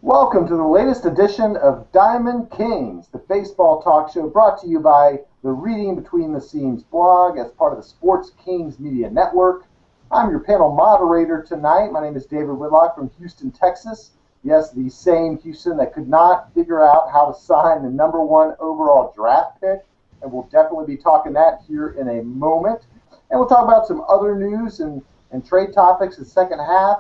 Welcome to the latest edition of Diamond Kings, the baseball talk show brought to you by the Reading Between the Seams blog as part of the Sports Kings Media Network. I'm your panel moderator tonight. My name is David Whitlock from Houston, Texas. Yes, the same Houston that could not figure out how to sign the number one overall draft pick. And we'll definitely be talking that here in a moment. And we'll talk about some other news and trade topics in the second half.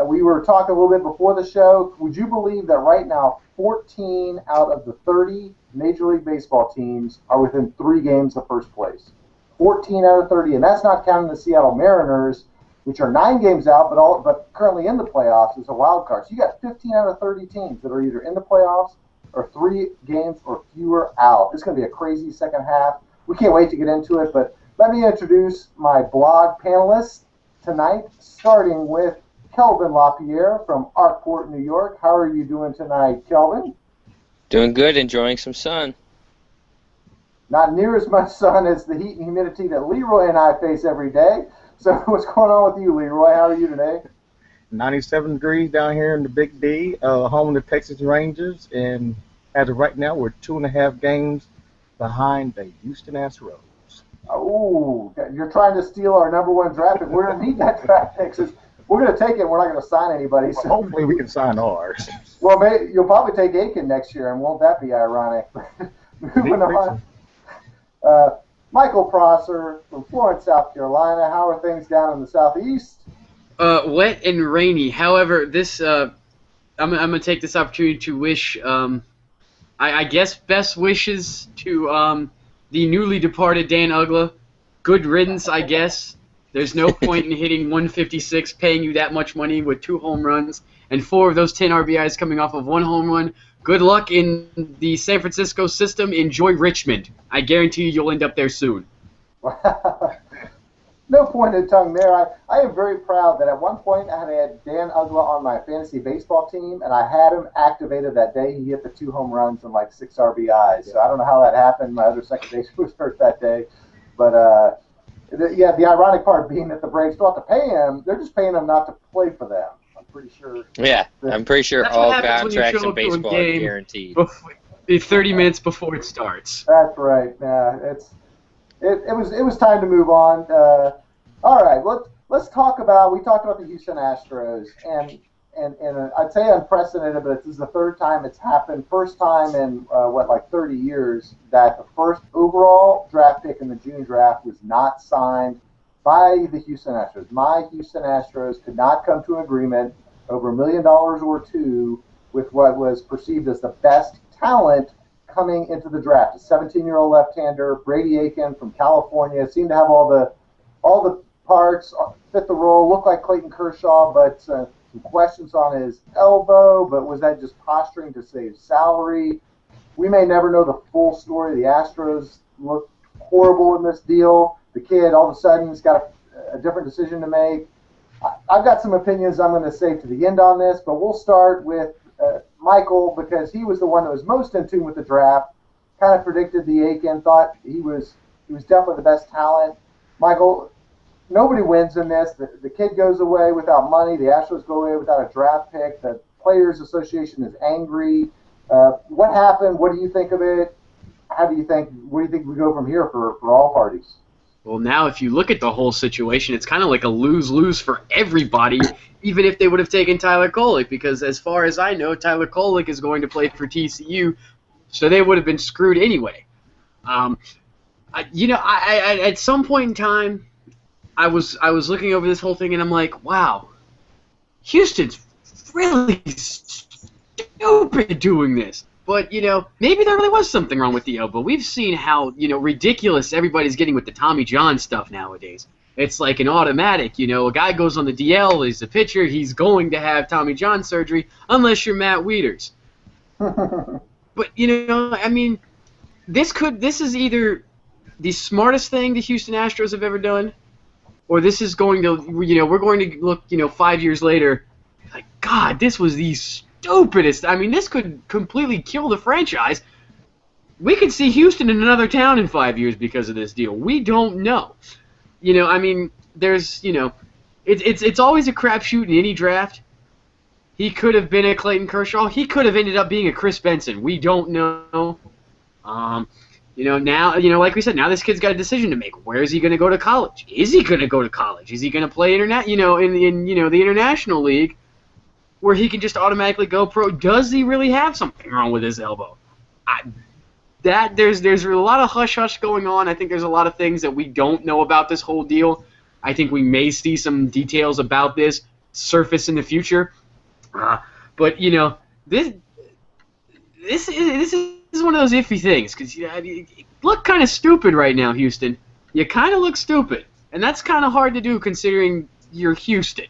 We were talking a little bit before the show. Would you believe that right now 14 out of the 30 Major League Baseball teams are within 3 games of first place? 14 out of 30, and that's not counting the Seattle Mariners, which are 9 games out, but currently in the playoffs as a wild card. So you got 15 out of 30 teams that are either in the playoffs or 3 games or fewer out. It's going to be a crazy second half. We can't wait to get into it, but let me introduce my blog panelists tonight, starting with Kelvin LaPierre from Arkport, New York. How are you doing tonight, Kelvin? Doing good, enjoying some sun. Not near as much sun as the heat and humidity that Leroy and I face every day. So what's going on with you, Leroy? How are you today? 97 degrees down here in the Big D, home of the Texas Rangers, and as of right now, we're 2.5 games behind the Houston Astros. Oh, you're trying to steal our number one draft pick. We're going to need that draft pick. We're going to take it. We're not going to sign anybody. So. Well, hopefully we can sign ours. Well, you'll probably take Aiken next year, and won't that be ironic? Moving on. Michael Prosser from Florence, South Carolina. How are things down in the southeast? Wet and rainy. However, this I'm going to take this opportunity to wish, I guess, best wishes to the newly departed Dan Uggla. Good riddance, I guess. There's no point in hitting 156, paying you that much money with 2 home runs, and 4 of those 10 RBIs coming off of 1 home run. Good luck in the San Francisco system. Enjoy Richmond. I guarantee you you'll end up there soon. No pointed tongue there. I am very proud that at one point I had Dan Uggla on my fantasy baseball team, and I had him activated that day. He hit the 2 home runs and like 6 RBIs. So I don't know how that happened. My other second baseman was hurt that day. But, the ironic part being that the Braves don't have to pay him. They're just paying him not to play for them. I'm pretty sure. Yeah, I'm pretty sure all contracts in baseball are guaranteed. 30 minutes before it starts. That's right. It was time to move on. All right, let's talk about. We talked about the Houston Astros, and I'd say unprecedented, but this is the 3rd time it's happened. First time in 30 years that the first overall draft pick in the June draft was not signed by the Houston Astros. My Houston Astros could not come to an agreement over $1 million or 2 with what was perceived as the best talent coming into the draft. A 17-year-old left-hander, Brady Aiken from California, seemed to have all the parts, fit the role, looked like Clayton Kershaw, but some questions on his elbow, but was that just posturing to save salary? We may never know the full story. The Astros looked horrible in this deal. The kid all of a sudden has got a different decision to make. I've got some opinions I'm going to save to the end on this, but we'll start with Michael, because he was the one that was most in tune with the draft, kind of predicted the Aiken, thought he was definitely the best talent. Michael, nobody wins in this. The kid goes away without money. The Astros go away without a draft pick. The Players Association is angry. What happened? What do you think of it? Where do you think we go from here for all parties? Well, now if you look at the whole situation, it's kind of like a lose-lose for everybody, even if they would have taken Tyler Kolek, because as far as I know, Tyler Kolek is going to play for TCU, so they would have been screwed anyway. At some point in time, I was looking over this whole thing, and I'm like, wow, Houston's really stupid doing this. But, maybe there really was something wrong with the elbow. We've seen how, ridiculous everybody's getting with the Tommy John stuff nowadays. It's like an automatic, a guy goes on the DL, he's a pitcher, he's going to have Tommy John surgery, unless you're Matt Wieters. But, this is either the smartest thing the Houston Astros have ever done, or this is going to, we're going to look, 5 years later, like, God, this was the stupidest. This could completely kill the franchise. We could see Houston in another town in 5 years because of this deal. We don't know. There's, it's always a crapshoot in any draft. He could have been a Clayton Kershaw. He could have ended up being a Chris Benson. We don't know. Now, like we said, now this kid's got a decision to make. Where is he going to go to college? Is he going to go to college? Is he going to play in the international league, where he can just automatically go pro? Does he really have something wrong with his elbow? There's a lot of hush hush going on. I think there's a lot of things that we don't know about this whole deal. I think we may see some details about this surface in the future. But this is one of those iffy things, because you look kind of stupid right now, Houston. You kind of look stupid, and that's kind of hard to do considering you're Houston.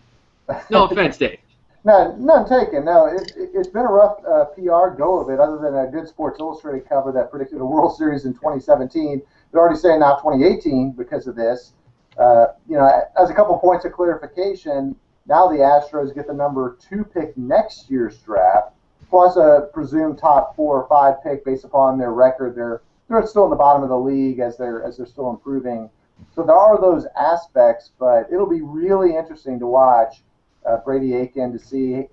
No offense, Dave. No, none taken. No, it's been a rough PR go of it, other than a good Sports Illustrated cover that predicted a World Series in 2017. They're already saying now 2018 because of this. As a couple points of clarification, now the Astros get the number 2 pick next year's draft, plus a presumed top 4 or 5 pick based upon their record. They're still in the bottom of the league as they're still improving. So there are those aspects, but it'll be really interesting to watch Brady Aiken to see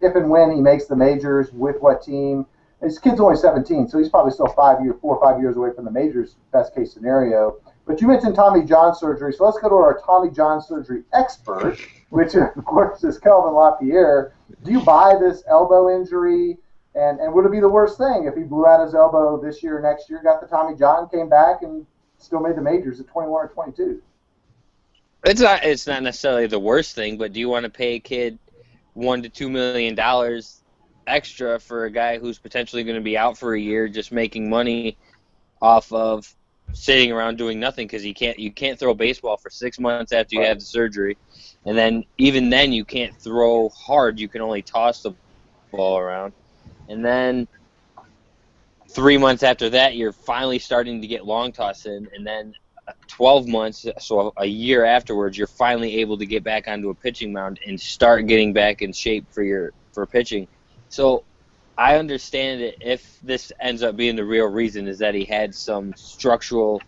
if and when he makes the majors, with what team. His kid's only 17, so he's probably still 4 or 5 years away from the majors, best case scenario. But you mentioned Tommy John surgery, so let's go to our Tommy John surgery expert, which of course is Kelvin LaPierre. Do you buy this elbow injury? And would it be the worst thing if he blew out his elbow this year, next year, got the Tommy John, came back, and still made the majors at 21 or 22? It's not necessarily the worst thing, but do you want to pay a kid $1 to $2 million extra for a guy who's potentially going to be out for a year, just making money off of sitting around doing nothing, because you can't throw a baseball for 6 months after you have the surgery, and then even then you can't throw hard. You can only toss the ball around, and then 3 months after that you're finally starting to get long toss in, and then 12 months, so a year afterwards, you're finally able to get back onto a pitching mound and start getting back in shape for pitching. So I understand it if this ends up being the real reason, is that he had some structural,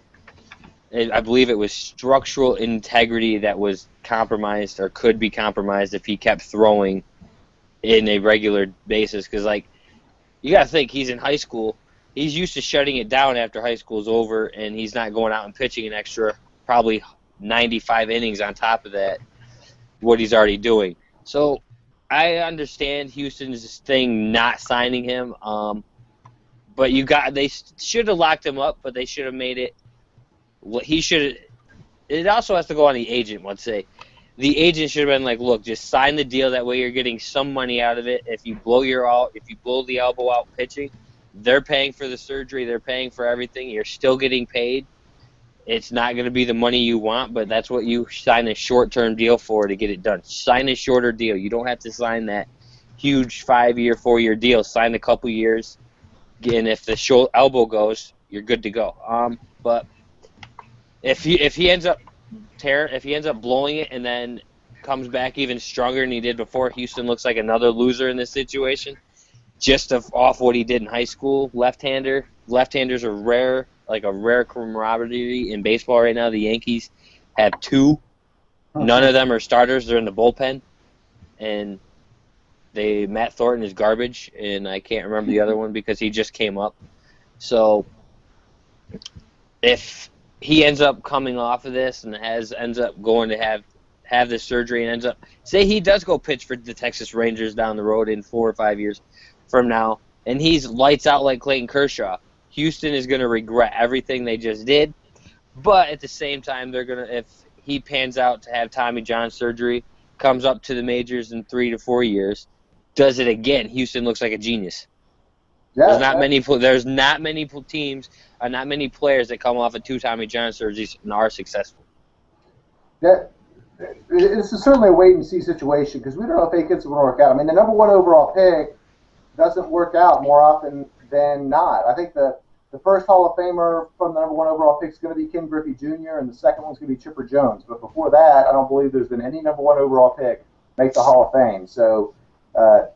I believe it was structural integrity that was compromised or could be compromised if he kept throwing in a regular basis. Because, you got to think, he's in high school. He's used to shutting it down after high school's over, and he's not going out and pitching an extra probably 95 innings on top of that, what he's already doing. So I understand Houston's thing not signing him, but they should have locked him up, but they should have made it. It also has to go on the agent. Let's say the agent should have been like, look, just sign the deal. That way you're getting some money out of it. If you blow the elbow out pitching, they're paying for the surgery. They're paying for everything. You're still getting paid. It's not going to be the money you want, but that's what you sign a short-term deal for to get it done. Sign a shorter deal. You don't have to sign that huge 5-year, 4-year deal. Sign a couple years, and if the elbow goes, you're good to go. But if he ends up blowing it and then comes back even stronger than he did before, Houston looks like another loser in this situation. Just off what he did in high school, left-handers are rare, like a rare commodity in baseball right now. The Yankees have 2. None of them are starters. They're in the bullpen, and Matt Thornton is garbage, and I can't remember the other one because he just came up. So if he ends up coming off of this and ends up going to have this surgery and say he does go pitch for the Texas Rangers down the road in 4 or 5 years from now, and he's lights out like Clayton Kershaw, Houston is going to regret everything they just did. But at the same time, if he pans out to have Tommy John surgery, comes up to the majors in 3 to 4 years, does it again, Houston looks like a genius. Yeah, there's not many teams, not many players that come off of 2 Tommy John surgeries and are successful. Yeah, this is certainly a wait-and-see situation because we don't know if Aiken's going to work out. I mean, the number 1 overall pick doesn't work out more often than not. I think the first Hall of Famer from the number 1 overall pick is going to be Ken Griffey Jr., and the second one's going to be Chipper Jones. But before that, I don't believe there's been any number 1 overall pick make the Hall of Fame. So a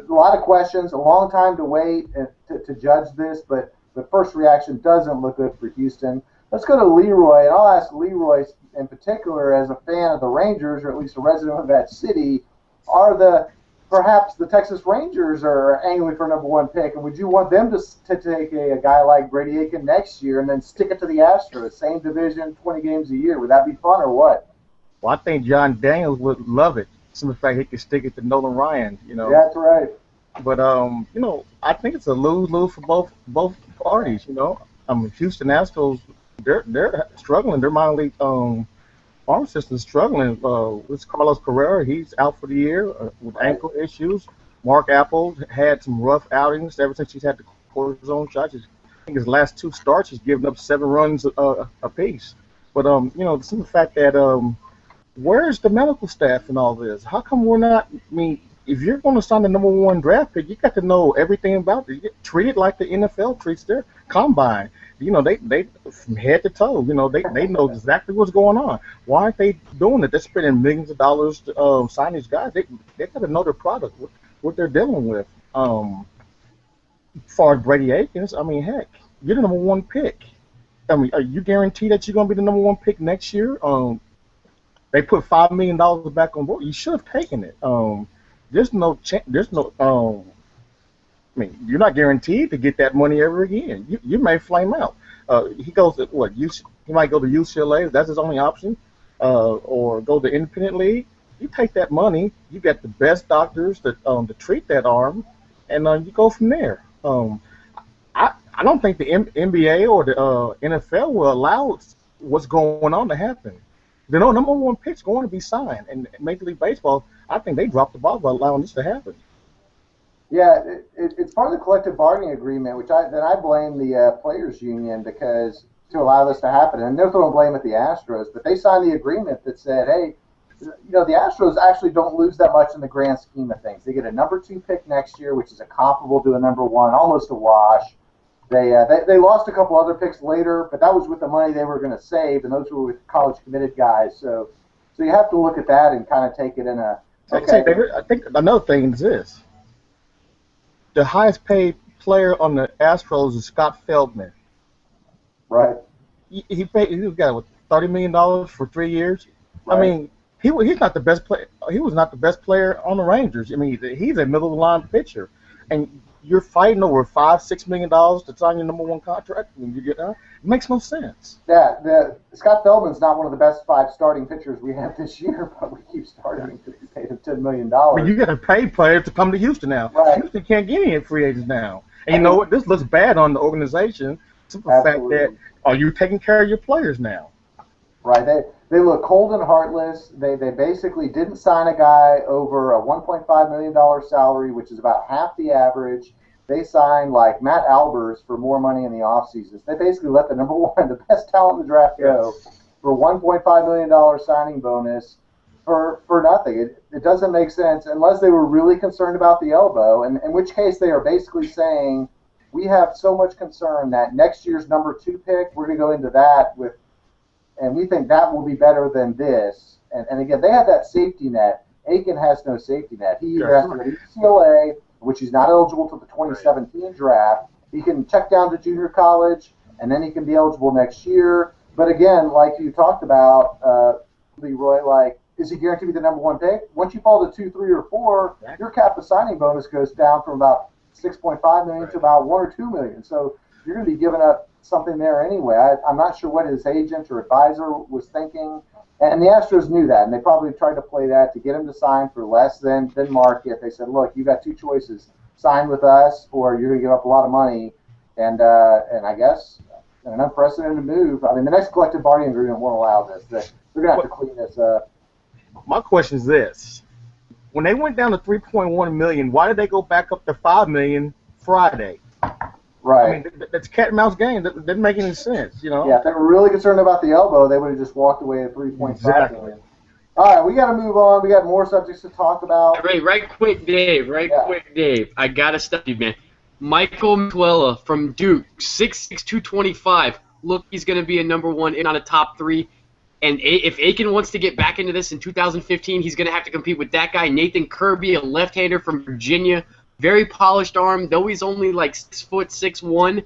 lot of questions, a long time to wait to judge this, but the first reaction doesn't look good for Houston. Let's go to Leroy, and I'll ask Leroy in particular, as a fan of the Rangers, or at least a resident of that city, are the perhaps the Texas Rangers are angling for number one pick, and would you want them to take a guy like Brady Aiken next year and then stick it to the Astros, same division, 20 games a year? Would that be fun or what? Well, I think John Daniels would love it. Some of the fact he could stick it to Nolan Ryan, Yeah, that's right. But I think it's a lose-lose for both parties. Houston Astros, they're struggling. Their minor league farm system is struggling. With Carlos Carrera, he's out for the year with ankle issues. Mark Apple had some rough outings ever since he's had the cortisone shots. I think his last two starts, he's given up 7 runs apiece. But some of the fact that where's the medical staff in all this? How come we're not? I mean, if you're going to sign the number one draft pick, you got to know everything about it. You get treated like the NFL treats their combine. They from head to toe. They know exactly what's going on. Why aren't they doing it? They're spending millions of dollars to sign these guys. They got to know their product, what they're dealing with. As far as Brady Aikens, I mean, heck, you're the number one pick. I mean, are you guaranteed that you're going to be the number one pick next year? They put $5 million back on board. You should have taken it. There's no chance. I mean, you're not guaranteed to get that money ever again. You may flame out. He goes to what? He might go to UCLA. If that's his only option, or go to independent league. You take that money. You get the best doctors to treat that arm, and you go from there. I don't think the NBA or the NFL will allow what's going on to happen. Number one pick's going to be signed, and Major League Baseball, I think they dropped the ball by allowing this to happen. Yeah, it's part of the collective bargaining agreement, which I blame the players' union because to allow this to happen, and they're throwing blame at the Astros, but they signed the agreement that said, hey, the Astros actually don't lose that much in the grand scheme of things. They get a number 2 pick next year, which is a comparable to a number 1, almost a wash. They lost a couple other picks later, but that was with the money they were going to save, and those were with college committed guys. So you have to look at that and kind of take it in a. Okay. I think another thing is this: the highest paid player on the Astros is Scott Feldman. Right. He got $30 million for 3 years. Right. I mean, he's not the best player. He was not the best player on the Rangers. I mean, he's a middle of the line pitcher, and you're fighting over $5-6 million to sign your number 1 contract. When you get it makes no sense. Yeah, Scott Feldman's not one of the best 5 starting pitchers we have this year, but we keep starting because we paid him $10 million. But you got to pay players to come to Houston now. Right. Houston can't get any free agents now. And you know what? This looks bad on the organization. Simple fact that are you taking care of your players now? Right. They look cold and heartless. They basically didn't sign a guy over a $1.5 million salary, which is about half the average. They signed like Matt Albers for more money in the offseason. They basically let the number 1, the best talent in the draft go for $1.5 million signing bonus for nothing. It doesn't make sense unless they were really concerned about the elbow, and in which case they are basically saying we have so much concern that next year's number 2 pick, we're going to go into that with, and we think that will be better than this. And again, they have that safety net. Aiken has no safety net. He either has to go to UCLA, which he's not eligible to the 2017 draft. He can check down to junior college, and then he can be eligible next year. But again, like you talked about, Leroy, like, is he guaranteed to be the number 1 pick? Once you fall to 2, 3, or 4, your cap to signing bonus goes down from about $6.5 million to about $1 or $2 million. So you're going to be giving up something there anyway. I'm not sure what his agent or advisor was thinking. And the Astros knew that, and they probably tried to play that to get him to sign for less than market. They said, look, you got 2 choices. Sign with us, or you're going to give up a lot of money. And I guess an unprecedented move. I mean, the next collective bargaining agreement won't allow this. They're going to have to clean this up. My question is this. When they went down to $3.1 million, why did they go back up to $5 million Friday? Right. I mean, that's cat and mouse game. That didn't make any sense, Yeah, if they were really concerned about the elbow, they would have just walked away at $3.5 million. All right, we got to move on. We got more subjects to talk about. Right quick, Dave. Quick, Dave. I got to stop you, man. Michael Matuella from Duke, 6'6", 225. Look, he's going to be a number 1 in on a top 3. And if Aiken wants to get back into this in 2015, he's going to have to compete with that guy, Nathan Kirby, a left-hander from Virginia. Very polished arm, though he's only like 6 foot 6'1",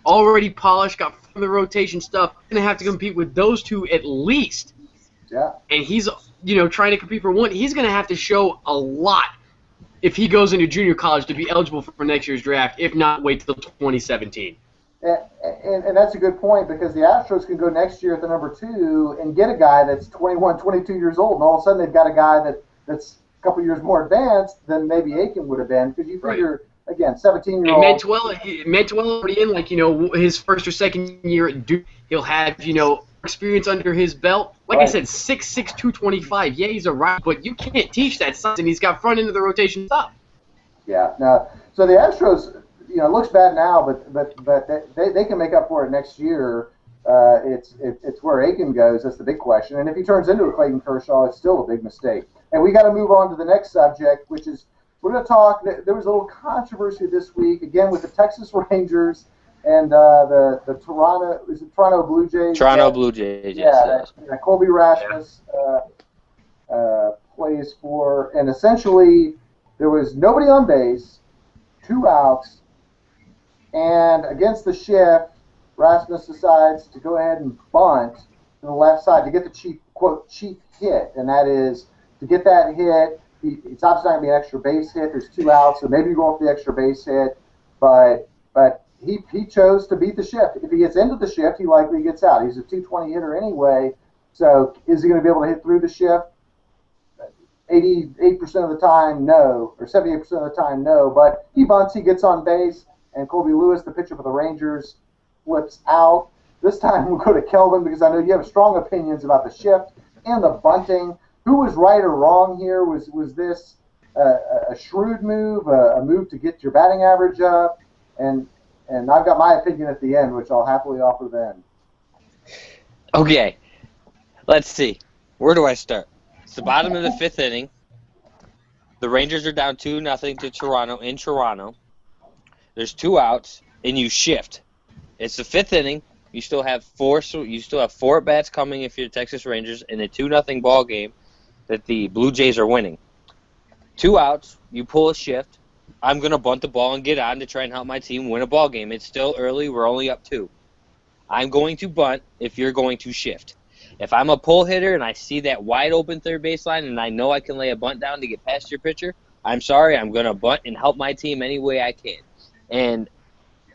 already polished, got from the rotation stuff. Going to have to compete with those 2 at least. Yeah. And he's, trying to compete for 1. He's going to have to show a lot if he goes into junior college to be eligible for next year's draft. If not, wait till 2017. And that's a good point, because the Astros can go next year at the number 2 and get a guy that's 21, 22 years old, and all of a sudden they've got a guy that's a couple years more advanced than maybe Aiken would have been, because you figure, again, 17-year-old. And Mantuela already in, like, his first or second year at Duke, he'll have, experience under his belt. Like I said, 6'6", 225. Yeah, he's a right, but you can't teach that size, and he's got front end of the rotation stuff. Yeah. No. So the Astros, it looks bad now, but they can make up for it next year. It's where Aiken goes. That's the big question. And if he turns into a Clayton Kershaw, it's still a big mistake. And we got to move on to the next subject, which is we're going to talk. There was a little controversy this week again with the Texas Rangers and the Toronto Blue Jays. Toronto Blue Jays. Yeah, Colby Rasmus plays for, and essentially there was nobody on base, 2 outs. And against the shift, Rasmus decides to go ahead and bunt to the left side to get the chief hit. And that is, to get that hit, it's obviously not going to be an extra base hit. There's 2 outs, so maybe you go off the extra base hit. But he chose to beat the shift. If he gets into the shift, he likely gets out. He's a 220 hitter anyway. So is he going to be able to hit through the shift? 88% of the time, no. Or 78% of the time, no. But he bunts, he gets on base. And Colby Lewis, the pitcher for the Rangers, flips out. This time we'll go to Kelvin, because I know you have strong opinions about the shift and the bunting. Who was right or wrong here? Was this a shrewd move, a move to get your batting average up? And I've got my opinion at the end, which I'll happily offer then. Okay, let's see. Where do I start? It's the bottom of the 5th inning. The Rangers are down 2-0 to Toronto in Toronto. There's 2 outs, and you shift. It's the 5th inning. You still have 4 at bats coming if you're the Texas Rangers in a 2-0 ball game that the Blue Jays are winning. 2 outs, you pull a shift. I'm going to bunt the ball and get on to try and help my team win a ball game. It's still early. We're only up 2. I'm going to bunt if you're going to shift. If I'm a pull hitter and I see that wide open third baseline and I know I can lay a bunt down to get past your pitcher, I'm sorry, I'm going to bunt and help my team any way I can. And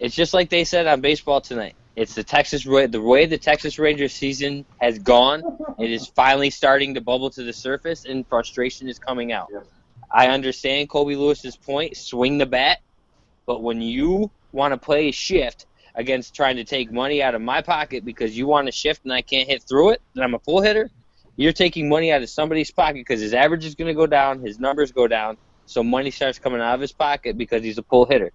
it's just like they said on Baseball Tonight. It's the way the Texas Rangers season has gone. It is finally starting to bubble to the surface, and frustration is coming out. Yes. I understand Colby Lewis's point, swing the bat, but when you want to play a shift against trying to take money out of my pocket because you want to shift and I can't hit through it, and I'm a pull hitter, you're taking money out of somebody's pocket because his average is going to go down, his numbers go down, so money starts coming out of his pocket because he's a pull hitter.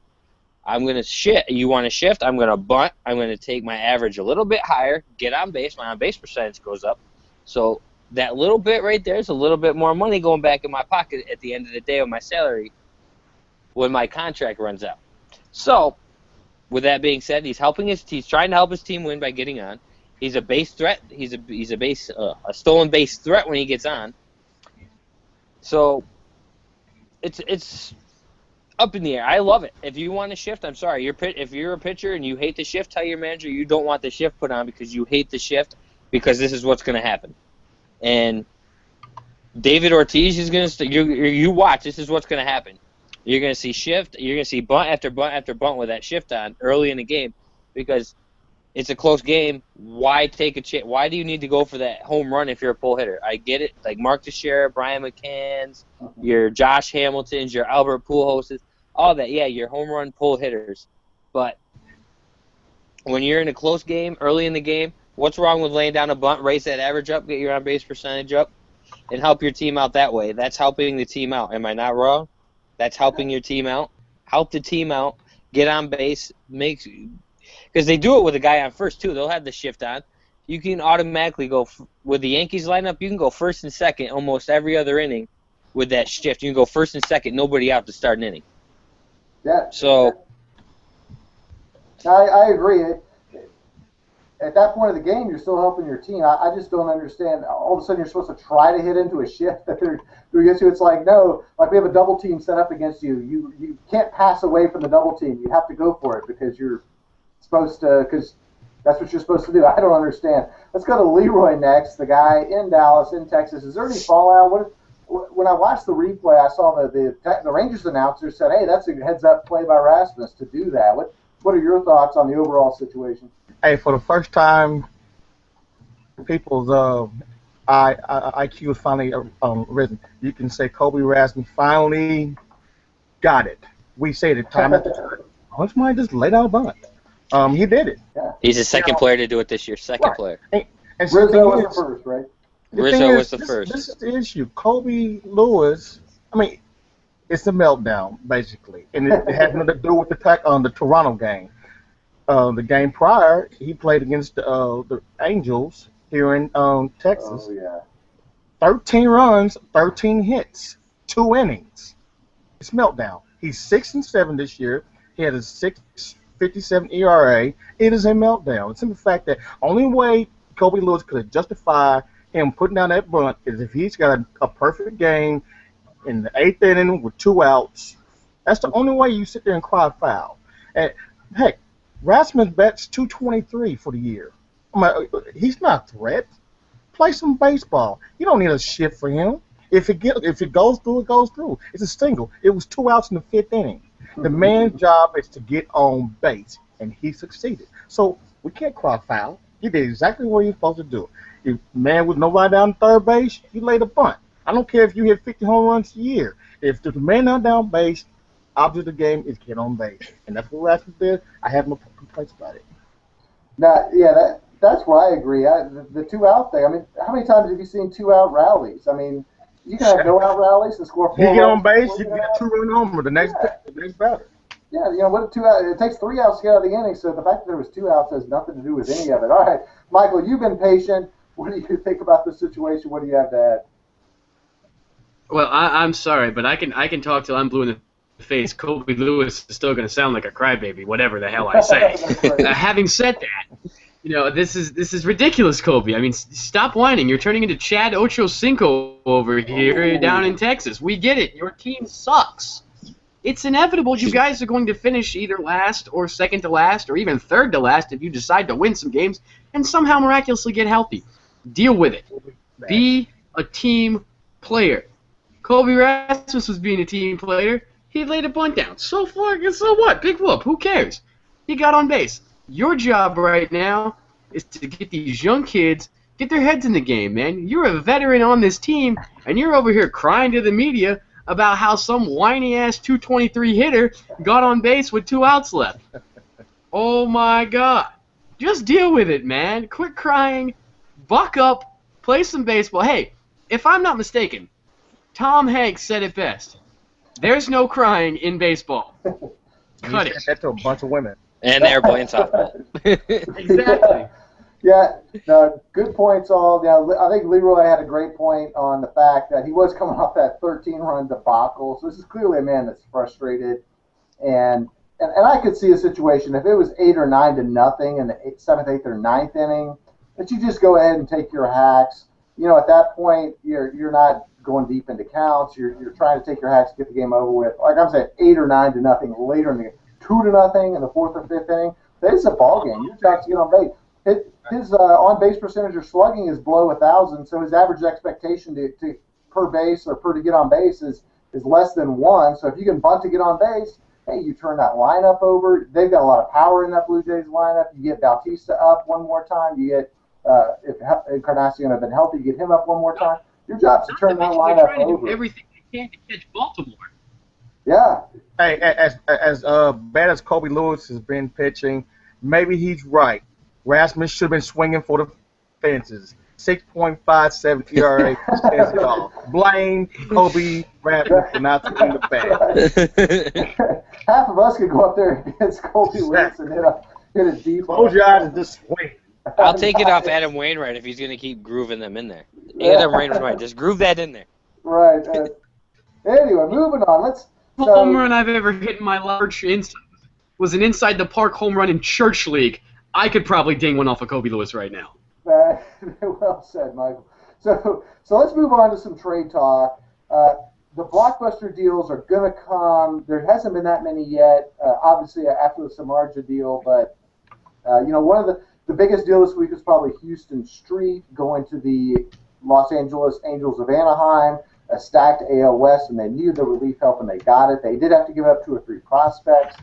I'm going to shift. You want to shift? I'm going to bunt. I'm going to take my average a little bit higher, get on base. My on-base percentage goes up. So that little bit right there is a little bit more money going back in my pocket at the end of the day of my salary when my contract runs out. So with that being said, he's trying to help his team win by getting on. He's a base threat. He's a stolen base threat when he gets on. So it's up in the air. I love it. If you want to shift, I'm sorry. If you're a pitcher and you hate the shift, tell your manager you don't want the shift put on because you hate the shift, because this is what's going to happen. And David Ortiz is going to you watch. This is what's going to happen. You're going to see shift. You're going to see bunt after bunt after bunt with that shift on early in the game because it's a close game. Why take a chance? Why do you need to go for that home run if you're a pull hitter? I get it. Like Mark Teixeira, Brian McCann's, your Josh Hamilton's, your Albert Pujols, all that. Yeah, your home run pull hitters. But when you're in a close game, early in the game, what's wrong with laying down a bunt, raise that average up, get your on-base percentage up, and help your team out that way? That's helping the team out. Am I not wrong? That's helping your team out. Help the team out. Get on base. Because they do it with a guy on first, too. They'll have the shift on. You can automatically go with the Yankees lineup. You can go first and second almost every other inning with that shift. You can go first and second, nobody out to start an inning. Yeah. So I agree. At that point of the game, you're still helping your team. I just don't understand. All of a sudden, you're supposed to try to hit into a shift that they're against you. It's like, no, like we have a double team set up against you. You can't pass away from the double team. You have to go for it because you're supposed to, because that's what you're supposed to do. I don't understand. Let's go to Leroy next, the guy in Dallas, in Texas. Is there any fallout? when I watched the replay, I saw the Rangers announcer said, "Hey, that's a heads-up play by Rasmus to do that." What are your thoughts on the overall situation? Hey, for the first time, people's IQ is finally risen. You can say Kobe Rasmus finally got it. We say it time after time. Hunch might just lay down a bunt. He did it. Yeah. He's the second player to do it this year. Second Right. player. And so Rizzo was the first, right? Rizzo was the first. This is the issue. Kobe Lewis, I mean, it's a meltdown, basically. And it has nothing to do with the Toronto game. The game prior, he played against the Angels here in Texas. Oh, yeah. 13 runs, 13 hits, 2 innings. It's meltdown. He's 6-7 this year. He had a 6.57 ERA. It is a meltdown. It's in the fact that only way Kobe Lewis could justify him putting down that bunt is if he's got a perfect game in the 8th inning with 2 outs. That's the only way you sit there and cry foul. And heck, Rasmus bets 223 for the year. He's not a threat. Play some baseball. You don't need a shift for him. If it goes through, it goes through. It's a single. It was 2 outs in the 5th inning. The man's job is to get on base, and he succeeded. So we can't cry foul. You did exactly what you're supposed to do. If man with nobody down third base, you laid a bunt. I don't care if you hit 50 home runs a year. If the man not down base, object of the game is get on base, and that's what Rasmus did. I have no complaints about it. Now, yeah, that's where I agree. The 2 out thing. I mean, how many times have you seen 2 out rallies? I mean, you can have no out rallies and score 4 You get on runs base, you get a 2-run homer. The next batter. Yeah, what 2 out? It takes 3 outs to get out of the inning. So the fact that there was 2 outs has nothing to do with any of it. All right, Michael, you've been patient. What do you think about the situation? What do you have to add? Well, I'm sorry, but I can talk till I'm blue in the face. Kobe Lewis is still going to sound like a crybaby, whatever the hell I say. Having said that, this is ridiculous, Kobe. I mean, stop whining. You're turning into Chad Ochocinco over here down in Texas. We get it. Your team sucks. It's inevitable. You guys are going to finish either last or second to last or even third to last if you decide to win some games and somehow miraculously get healthy. Deal with it. Be a team player. Kobe Rasmus was being a team player. He laid a bunt down. So what? Big whoop. Who cares? He got on base. Your job right now is to get these young kids, get their heads in the game, man. You're a veteran on this team, and you're over here crying to the media about how some whiny-ass 223 hitter got on base with 2 outs left. Oh, my God. Just deal with it, man. Quit crying. Buck up. Play some baseball. Hey, if I'm not mistaken, Tom Hanks said it best. There's no crying in baseball. Cut it. That to a bunch of women. And the airplane softball. Exactly. Yeah, no, good points all. Yeah, I think Leroy had a great point on the fact that he was coming off that 13-run debacle. So this is clearly a man that's frustrated, and I could see a situation if it was 8 or 9 to nothing in the 7th, 8th, or 9th inning, that you just go ahead and take your hacks. At that point, you're not going deep into counts. You're trying to take your hacks, get the game over with. Like I'm saying, 8 or 9 to nothing later in the game, 2 to nothing in the 4th or 5th inning. That is a ball game. Your job's to get on base. His on-base percentage or slugging is below 1,000, so his average expectation to per base or to get on base is less than 1. So if you can bunt to get on base, hey, you turn that lineup over. They've got a lot of power in that Blue Jays lineup. You get Bautista up one more time. You get if Encarnacion had been healthy, you get him up one more time. Your job's to turn that lineup trying to over. do everything they can to catch Baltimore. Yeah. Hey, as bad as Kobe Lewis has been pitching, maybe he's right. Rasmus should have been swinging for the fences. 6.57 ERA says it all. Blame Kobe Rasmus for not swinging the bat. Half of us could go up there against Kobe Lewis and hit a deep. Close your eyes and just swing. I'll take it off Adam Wainwright if he's going to keep grooving them in there. Adam Wainwright, just groove that in there. Right. Anyway, moving on. Let's. Home run I've ever hit in my life was an inside the park home run in Church League. I could probably ding one off of Kobe Lewis right now. Well said, Michael. So let's move on to some trade talk. The blockbuster deals are going to come. There hasn't been that many yet, obviously after the Samardzija deal, but one of the biggest deal this week is probably Houston Street going to the Los Angeles Angels of Anaheim. a stacked AL West, and they needed the relief help, and they got it. They did have to give up 2 or 3 prospects.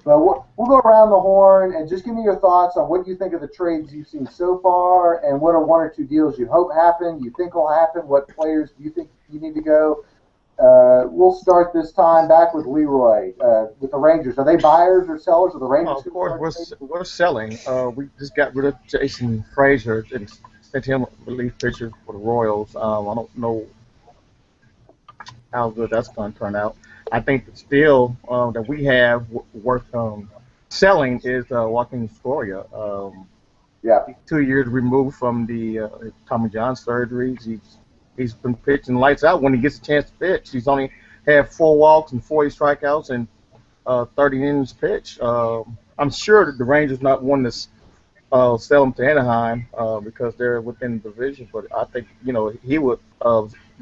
But we'll go around the horn and just give me your thoughts on what you think of the trades you've seen so far, and what are 1 or 2 deals you hope happen, you think will happen, what players do you think you need to go. We'll start this time back with Leroy with the Rangers. Are they buyers or sellers? Are the Rangers? Of course, we're selling. We just got rid of Jason Frazier and sent him a relief pitcher for the Royals. I don't know how good that's going to turn out. I think the steal that we have worth selling is Joaquin Scoria. Yeah. 2 years removed from the Tommy John surgery. He's been pitching lights out when he gets a chance to pitch. He's only had 4 walks and 40 strikeouts and 30 innings pitched. I'm sure that the Rangers not wanting to sell him to Anaheim because they're within the division, but I think he would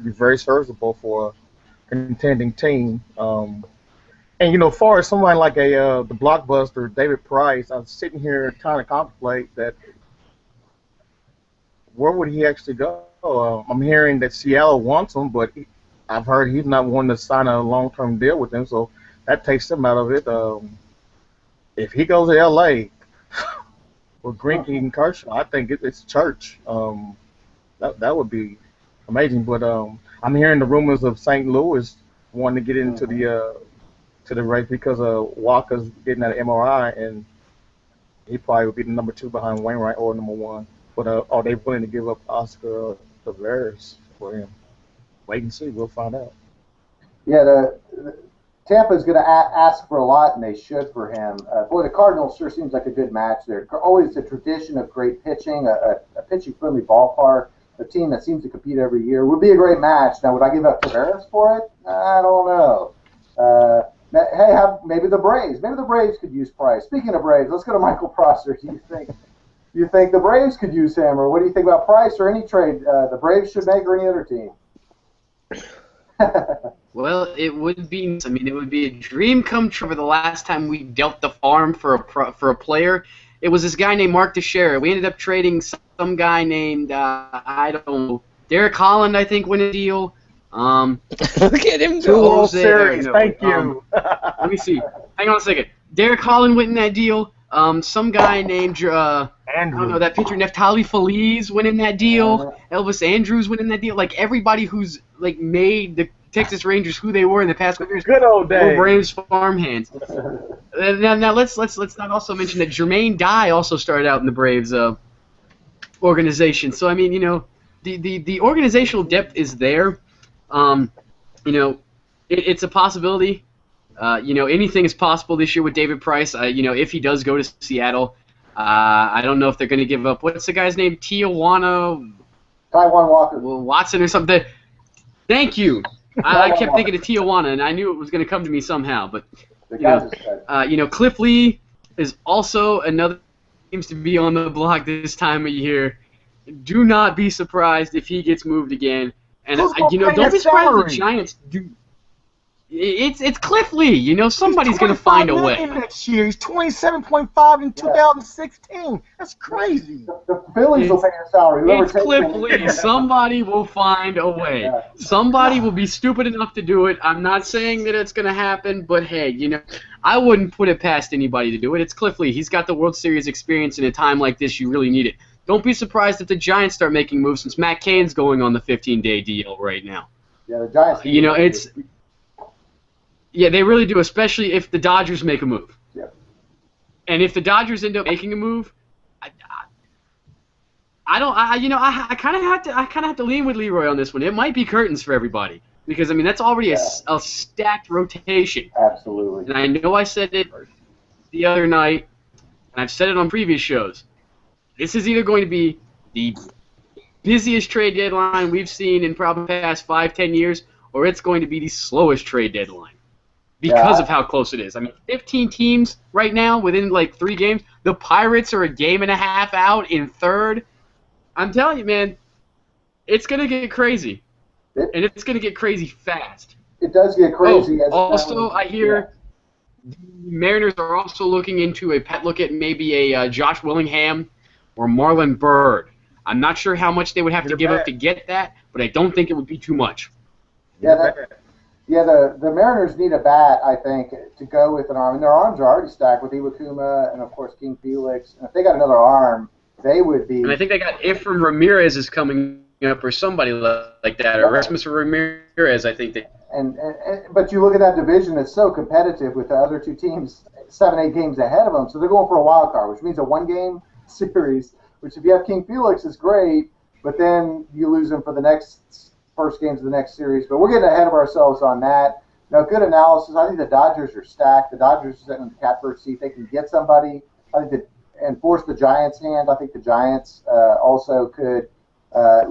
be very serviceable for a contending team. And as far as somebody like the blockbuster David Price, I'm sitting here trying to contemplate that where would he actually go? I'm hearing that Seattle wants him, but I've heard he's not wanting to sign a long-term deal with them, so that takes him out of it. If he goes to L.A. with Greinke and Kershaw, I think it's church. That would be amazing. But I'm hearing the rumors of St. Louis wanting to get into the race because Walker's getting that MRI, and he probably would be the number 2 behind Wainwright or number 1. But are they willing to give up Oscar Taveras for him? Wait and see. We'll find out. Yeah, Tampa's going to ask for a lot, and they should for him. Boy, the Cardinals sure seems like a good match. They're always a tradition of great pitching, a pitching-friendly ballpark, a team that seems to compete every year. Would be a great match. Now, would I give up Taveras for it? I don't know. Hey, maybe the Braves. Maybe the Braves could use Price. Speaking of Braves, let's go to Michael Prosser. Do you think the Braves could use him, or what do you think about Price or any trade the Braves should make or any other team? Well, it would be. I mean, it would be a dream come true. For the last time we dealt the farm for a player, it was this guy named Mark Teixeira. We ended up trading some guy named I don't know, Derek Holland. I think won a deal. Look at him go. go. Series. Thank you. Let me see. Hang on a second. Derek Holland went in that deal. Some guy named I don't know, that pitcher Neftali Feliz went in that deal. Elvis Andrews went in that deal. Like everybody who's like made the Texas Rangers who they were in the past couple years. Good old days. Were Braves farm hands. Now let's not also mention that Jermaine Dye also started out in the Braves organization. So I mean, the organizational depth is there. It's a possibility. Anything is possible this year with David Price. If he does go to Seattle, I don't know if they're going to give up. What's the guy's name? Taijuan Walker. Watson or something. Thank you. I kept thinking of Tijuana, and I knew it was going to come to me somehow. But Cliff Lee is also another seems to be on the block this time of year. Do not be surprised if he gets moved again. And don't be surprised if the Giants do. It's Cliff Lee. Somebody's going to find a way. Next year, he's $27.5 in 2016. That's crazy. The Phillies will pay a salary. It's Cliff Lee. Somebody will find a way. Yeah. Somebody will be stupid enough to do it. I'm not saying that it's going to happen, but hey, I wouldn't put it past anybody to do it. It's Cliff Lee. He's got the World Series experience. In a time like this, you really need it. Don't be surprised if the Giants start making moves, since Matt Cain's going on the 15-day deal right now. Yeah, the Giants. Yeah, they really do, especially if the Dodgers make a move. Yeah. And if the Dodgers end up making a move, I kind of have to lean with Leroy on this one. It might be curtains for everybody because that's already a stacked rotation. Absolutely. And I know I said it the other night, and I've said it on previous shows. This is either going to be the busiest trade deadline we've seen in probably the past 5-10 years, or it's going to be the slowest trade deadline. Because of how close it is. 15 teams right now within 3 games. The Pirates are a game and a half out in third. I'm telling you, man, it's going to get crazy. And it's going to get crazy fast. It does get crazy. Also, I hear the Mariners are also looking into look at maybe a Josh Willingham or Marlon Byrd. I'm not sure how much they would have to give up to get that, but I don't think it would be too much. Yeah, the Mariners need a bat, I think, to go with an arm. And their arms are already stacked with Iwakuma and, of course, King Felix. And if they got another arm, they would be. And I think they got Efrain Ramirez is coming up or somebody like that. Or Rasmus Ramirez, I think they. But you look at that division; it's so competitive with the other two teams 7-8 games ahead of them. So they're going for a wild card, which means a 1-game series. Which, if you have King Felix, is great. But then you lose him for the first games of the next series. But we're getting ahead of ourselves on that. Now, good analysis. I think the Dodgers are stacked. The Dodgers are sitting in the catbird seat. They can get somebody. I think and force the Giants' hand. I think the Giants also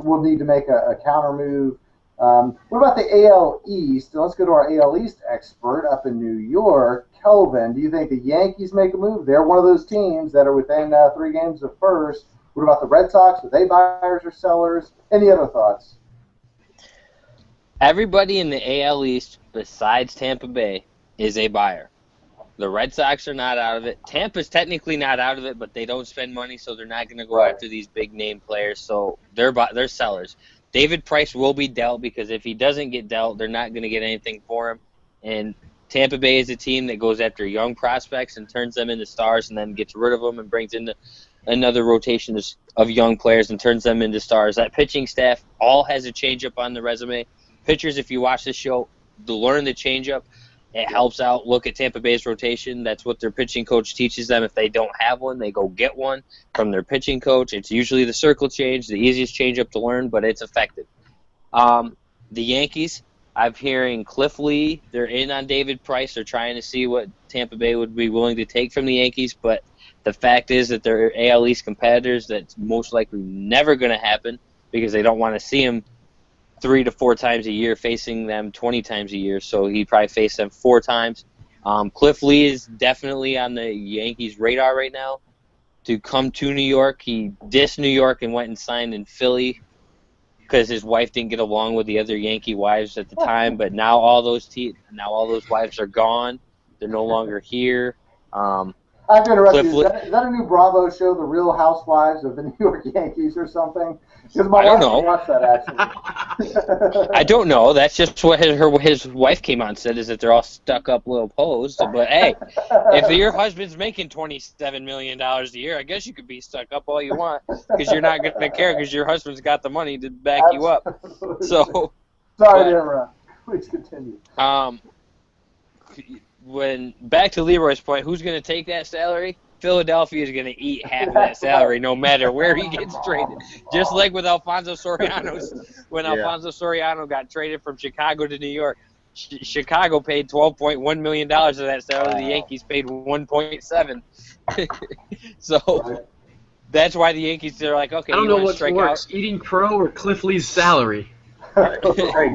will need to make a counter move. What about the AL East? Let's go to our AL East expert up in New York, Kelvin. Do you think the Yankees make a move? They're one of those teams that are within 3 games of first. What about the Red Sox? Are they buyers or sellers? Any other thoughts? Everybody in the AL East besides Tampa Bay is a buyer. The Red Sox are not out of it. Tampa's technically not out of it, but they don't spend money, so they're not going to go after these big-name players, so they're sellers. David Price will be dealt because if he doesn't get dealt, they're not going to get anything for him. And Tampa Bay is a team that goes after young prospects and turns them into stars and then gets rid of them and brings in another rotation of young players and turns them into stars. That pitching staff all has a changeup on the resume. Pitchers, if you watch this show, learn the changeup. It helps out. Look at Tampa Bay's rotation. That's what their pitching coach teaches them. If they don't have one, they go get one from their pitching coach. It's usually the circle change, the easiest changeup to learn, but it's effective. The Yankees, I'm hearing Cliff Lee. They're in on David Price. They're trying to see what Tampa Bay would be willing to take from the Yankees, but the fact is that they're AL East competitors. That's most likely never going to happen because they don't want to see them 3 to 4 times a year, facing them 20 times a year. So he'd probably face them 4 times. Cliff Lee is definitely on the Yankees' radar right now to come to New York. He dissed New York and went and signed in Philly because his wife didn't get along with the other Yankee wives at the time. But now all those wives are gone. They're no longer here. I have to interrupt you. Is that a new Bravo show, The Real Housewives of the New York Yankees or something? Because my wife watched that, actually. I don't know. That's just what his wife came on and said, is that they're all stuck-up little posed. But, hey, if your husband's making $27 million a year, I guess you could be stuck up all you want because you're not going to care because your husband's got the money to back you up. So, sorry to interrupt. Please continue. Back to Leroy's point, who's going to take that salary? Philadelphia is going to eat half of that salary no matter where he gets traded. Just like with Alfonso Soriano, when Alfonso Soriano got traded from Chicago to New York, Chicago paid $12.1 million of that salary. The Yankees paid $1.7. So that's why the Yankees are like, okay, I don't know what's strike worse, eating crow or Cliff Lee's salary. Hey,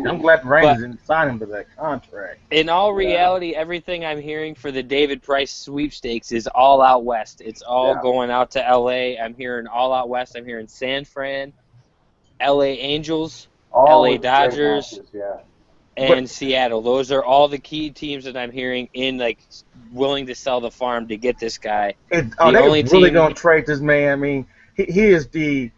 I'm glad the Rangers didn't sign him to that contract. In all reality, everything I'm hearing for the David Price sweepstakes is all out west. It's all going out to L.A. I'm hearing all out west. I'm hearing San Fran, L.A. Angels, L.A. Dodgers, and Seattle. Those are all the key teams that I'm hearing willing to sell the farm to get this guy. They're really going to trade this man. I mean, he is the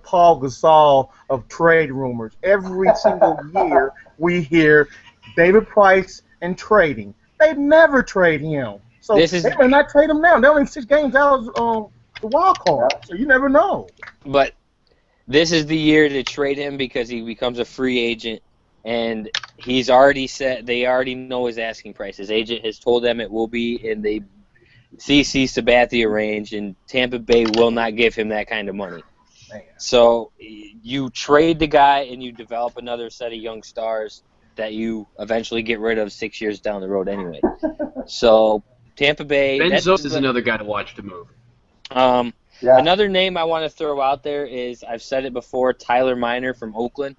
Paul Gasol of trade rumors. Every single year we hear David Price and trading. They never trade him. So they may not trade him now. They're only 6 games out of the wild card, so you never know. But this is the year to trade him because he becomes a free agent, and he's already said they already know his asking price. His agent has told them it will be in the CC Sabathia range, and Tampa Bay will not give him that kind of money. Man. So you trade the guy and you develop another set of young stars that you eventually get rid of 6 years down the road anyway. So Tampa Bay. Benzos is another guy to watch to move. Another name I want to throw out there is, I've said it before, Tyler Miner from Oakland.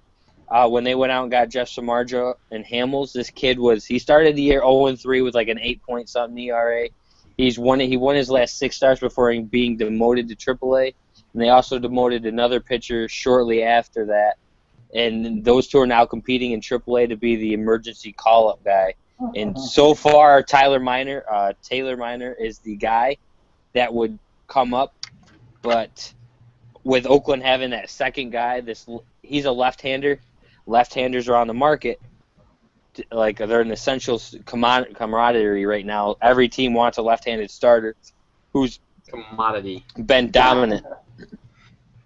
When they went out and got Jeff Samardzija and Hamels, this kid he started the year 0-3 with like an 8-point-something ERA. He won his last 6 starts before being demoted to AAA, and they also demoted another pitcher shortly after that. And those two are now competing in AAA to be the emergency call-up guy. And so far, Taylor Miner is the guy that would come up. But with Oakland having that second guy, he's a left-hander. left-handers are on the market. Like, they're an essential camaraderie right now. Every team wants a left-handed starter who's Commodity. been dominant.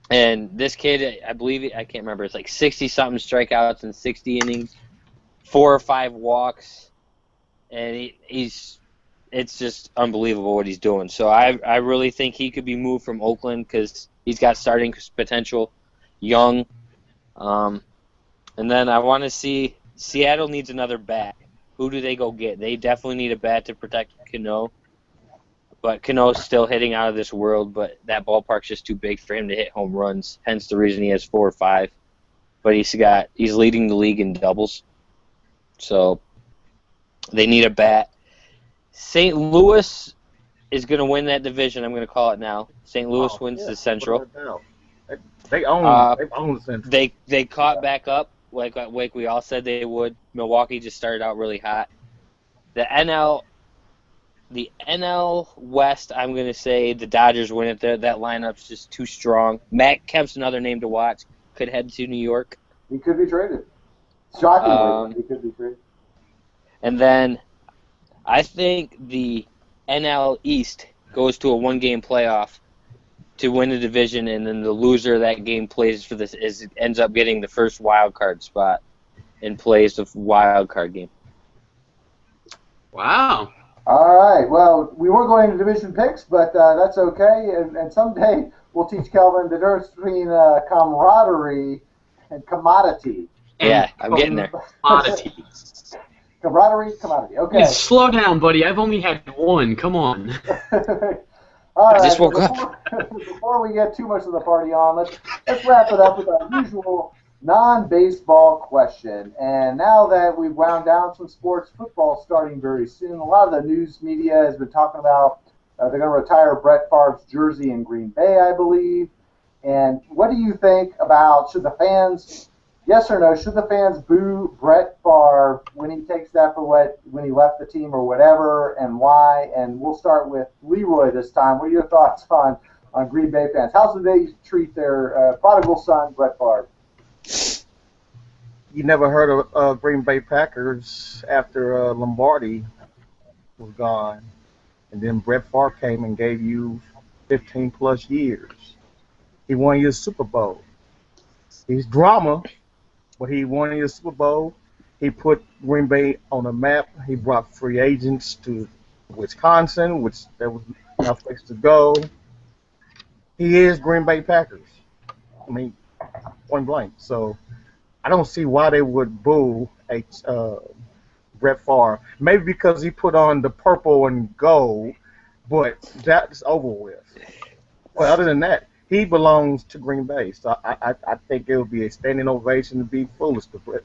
And this kid, I believe, I can't remember, it's like 60-something strikeouts in 60 innings, 4 or 5 walks, and it's just unbelievable what he's doing. So I really think he could be moved from Oakland because he's got starting potential, young. And then I want to see Seattle needs another bat. Who do they go get? They definitely need a bat to protect Cano. But Cano's still hitting out of this world, but that ballpark's just too big for him to hit home runs, hence the reason he has 4 or 5. But he's leading the league in doubles. So they need a bat. St. Louis is going to win that division. I'm going to call it now. St. Louis wins the Central. They own the Central. They caught back up like we all said they would. Milwaukee just started out really hot. The NL West, I'm going to say the Dodgers win it. That lineup's just too strong. Matt Kemp's another name to watch. Could head to New York. He could be traded. Shockingly, he could be traded. And then I think the NL East goes to a one-game playoff to win the division, and then the loser of that game plays for this ends up getting the first wild card spot and plays the wild card game. Wow. All right. Well, we weren't going to division picks, but that's okay. And someday we'll teach Kelvin the difference between camaraderie and commodity. Yeah, I'm getting there. Commodity. Camaraderie, commodity. Okay. Slow down, buddy. I've only had one. Come on. All right. I just woke up. Before we get too much of the party on, let's wrap it up with our usual non-baseball question. And now that we've wound down some sports, football starting very soon. A lot of the news media has been talking about they're going to retire Brett Favre's jersey in Green Bay, I believe. And what do you think about, should the fans, yes or no, should the fans boo Brett Favre when he takes that for when he left the team or whatever, and why? And we'll start with Leroy this time. What are your thoughts on Green Bay fans? How do they treat their prodigal son, Brett Favre? You never heard of Green Bay Packers after Lombardi was gone, and then Brett Favre came and gave you 15 plus years. He won you a Super Bowl. He's drama, but he won you a Super Bowl. He put Green Bay on the map. He brought free agents to Wisconsin, which there was no place to go. He is Green Bay Packers. I mean, point blank. So I don't see why they would boo Brett Favre. Maybe because he put on the purple and gold, but that's over with. Well, other than that, he belongs to Green Bay. So I think it would be a standing ovation to be foolish to boo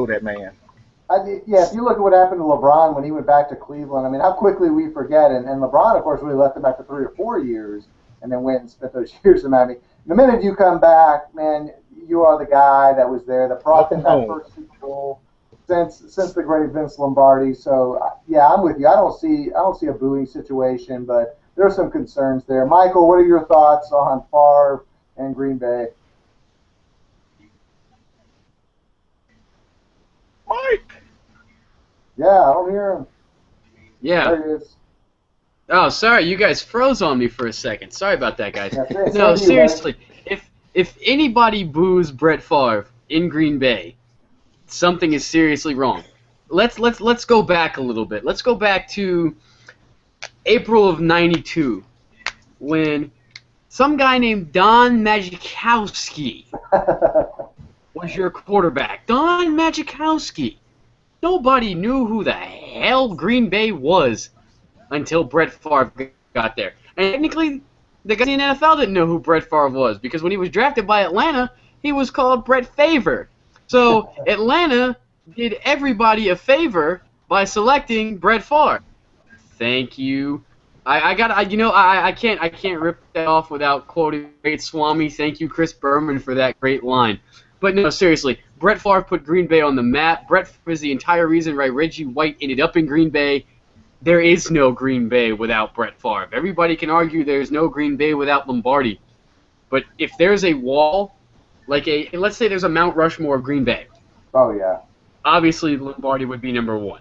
that man. Yeah, if you look at what happened to LeBron when he went back to Cleveland, I mean, how quickly we forget. And LeBron, of course, really left him after 3 or 4 years and then went and spent those years in Miami. The minute you come back, man, you are the guy that was there that brought them that first Super Bowl since the great Vince Lombardi. So yeah, I'm with you. I don't see a booing situation, but there are some concerns there. Michael, what are your thoughts on Favre and Green Bay? Mike. Yeah, I don't hear him. Yeah. There he is. Oh, sorry, you guys froze on me for a second. Sorry about that, guys. Yeah, No, seriously, if anybody boos Brett Favre in Green Bay, something is seriously wrong. Let's go back a little bit. Let's go back to April of '92, when some guy named Don Majkowski was your quarterback. Don Majkowski. Nobody knew who the hell Green Bay was until Brett Favre got there. And technically, the guys in the NFL didn't know who Brett Favre was, because when he was drafted by Atlanta, he was called Brett Favre. So Atlanta did everybody a favor by selecting Brett Favre. Thank you. I can't rip that off without quoting great Swami. Thank you, Chris Berman, for that great line. But no, seriously, Brett Favre put Green Bay on the map. Brett Favre is the entire reason why Reggie White ended up in Green Bay. There is no Green Bay without Brett Favre. Everybody can argue there's no Green Bay without Lombardi. But if there's a wall let's say there's a Mount Rushmore of Green Bay. Oh yeah. Obviously, Lombardi would be number 1.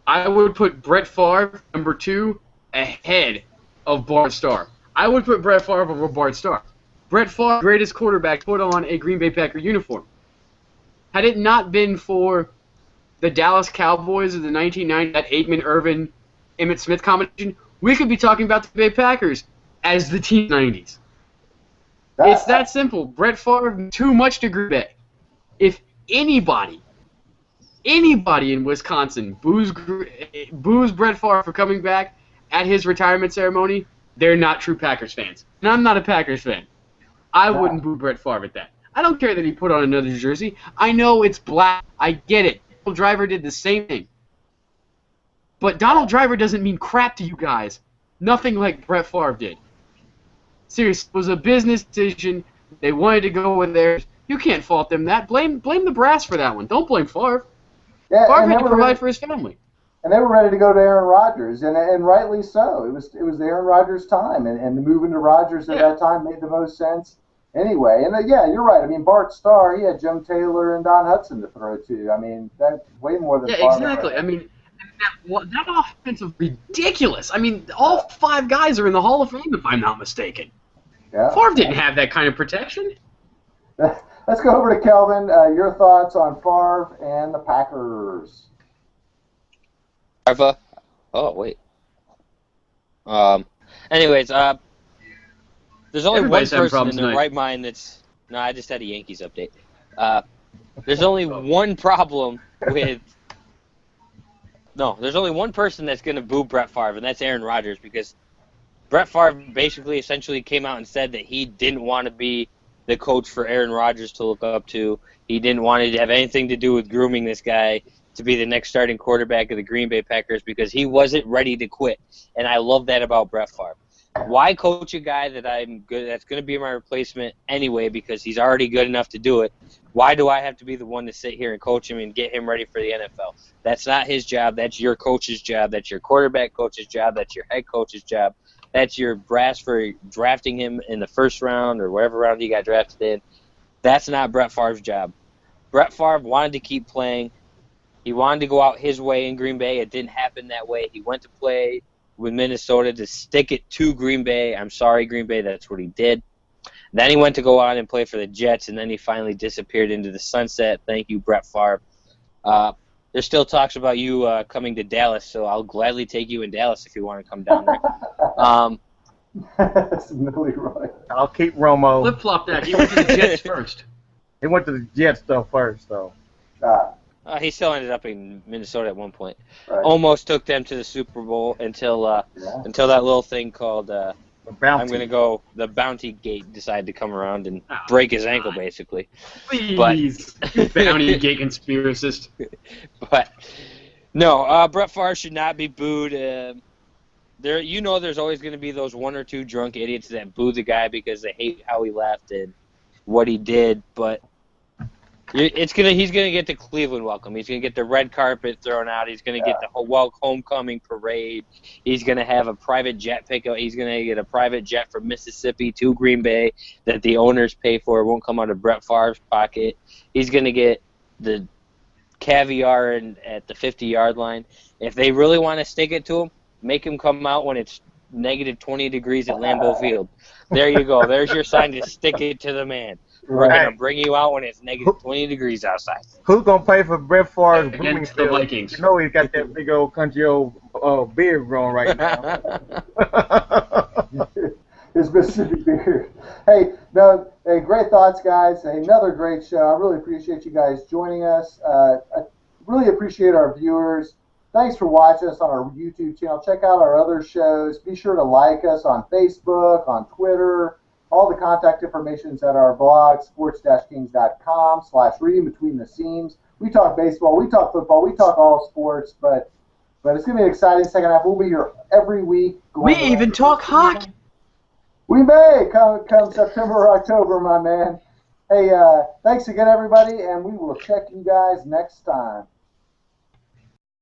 I would put Brett Favre number 2 ahead of Bart Starr. I would put Brett Favre over Bart Starr. Brett Favre, greatest quarterback, put on a Green Bay Packer uniform. Had it not been for the Dallas Cowboys of the 1990s, that Aikman, Irvin, Emmitt Smith combination, we could be talking about the Bay Packers as the team 90s. It's that simple. Brett Favre, too much to Green Bay. If anybody in Wisconsin boos Brett Favre for coming back at his retirement ceremony, they're not true Packers fans. And I'm not a Packers fan. I wouldn't boo Brett Favre at that. I don't care that he put on another jersey. I know it's black. I get it. Donald Driver did the same thing. But Donald Driver doesn't mean crap to you guys. Nothing like Brett Favre did. Seriously, it was a business decision. They wanted to go with theirs. You can't fault them that. Blame the brass for that one. Don't blame Favre. Yeah, Favre had to provide for his family. And they were ready to go to Aaron Rodgers, and rightly so. It was the Aaron Rodgers time, and moving to Rodgers at that time made the most sense. Anyway, and yeah, you're right. I mean, Bart Starr, he had Jim Taylor and Don Hudson to throw to. I mean, that's way more than. Yeah, exactly. I mean, that offense was ridiculous. I mean, all 5 guys are in the Hall of Fame, if I'm not mistaken. Yeah. Favre didn't have that kind of protection. Let's go over to Kelvin. Your thoughts on Favre and the Packers? Favre. Oh wait. Anyways, there's only Everybody's one person in their tonight. right mind that's. No, I just had a Yankees update. There's only one problem with. No, there's only one person that's going to boo Brett Favre, and that's Aaron Rodgers, because Brett Favre basically essentially came out and said that he didn't want to be the coach for Aaron Rodgers to look up to. He didn't want to have anything to do with grooming this guy to be the next starting quarterback of the Green Bay Packers, because he wasn't ready to quit. And I love that about Brett Favre. Why coach a guy that's going to be my replacement anyway, because he's already good enough to do it? Why do I have to be the one to sit here and coach him and get him ready for the NFL? That's not his job. That's your coach's job. That's your quarterback coach's job. That's your head coach's job. That's your brass for drafting him in the first round or whatever round he got drafted in. That's not Brett Favre's job. Brett Favre wanted to keep playing. He wanted to go out his way in Green Bay. It didn't happen that way. He went to play with Minnesota to stick it to Green Bay. I'm sorry, Green Bay, that's what he did. Then he went to go on and play for the Jets, and then he finally disappeared into the sunset. Thank you, Brett Favre. There's still talks about you coming to Dallas, so I'll gladly take you in Dallas if you want to come down there. That's really right. I'll keep Romo. Flip-flop that. He went to the Jets first. He went to the Jets though first though. He still ended up in Minnesota at one point. Right. Almost took them to the Super Bowl until that little thing called I'm going to go, the Bounty Gate decided to come around and break his ankle, basically. Please, Bounty Gate conspiracist. But, no, Brett Favre should not be booed. There's always going to be those 1 or 2 drunk idiots that boo the guy because they hate how he left and what he did, but he's going to get the Cleveland welcome. He's going to get the red carpet thrown out. He's going to get the homecoming parade. He's going to have a private jet pickup. He's going to get a private jet from Mississippi to Green Bay that the owners pay for. It won't come out of Brett Favre's pocket. He's going to get the caviar at the 50-yard line. If they really want to stick it to him, make him come out when it's negative 20 degrees at Lambeau Field. There you go. There's your sign to stick it to the man. We're going to bring you out when it's negative 20 degrees outside. Who's going to pay for Brett Favre's Against the Vikings? You know he's got that big old country old beard growing right now. His Mississippi beard. Hey, great thoughts, guys. Another great show. I really appreciate you guys joining us. I really appreciate our viewers. Thanks for watching us on our YouTube channel. Check out our other shows. Be sure to like us on Facebook, on Twitter. All the contact information is at our blog, sports-kings.com/reading between the seams. We talk baseball, we talk football, we talk all sports, but it's going to be an exciting second half. We'll be here every week. We even talk hockey. We may come September or October, my man. Hey, thanks again, everybody, and we will check you guys next time.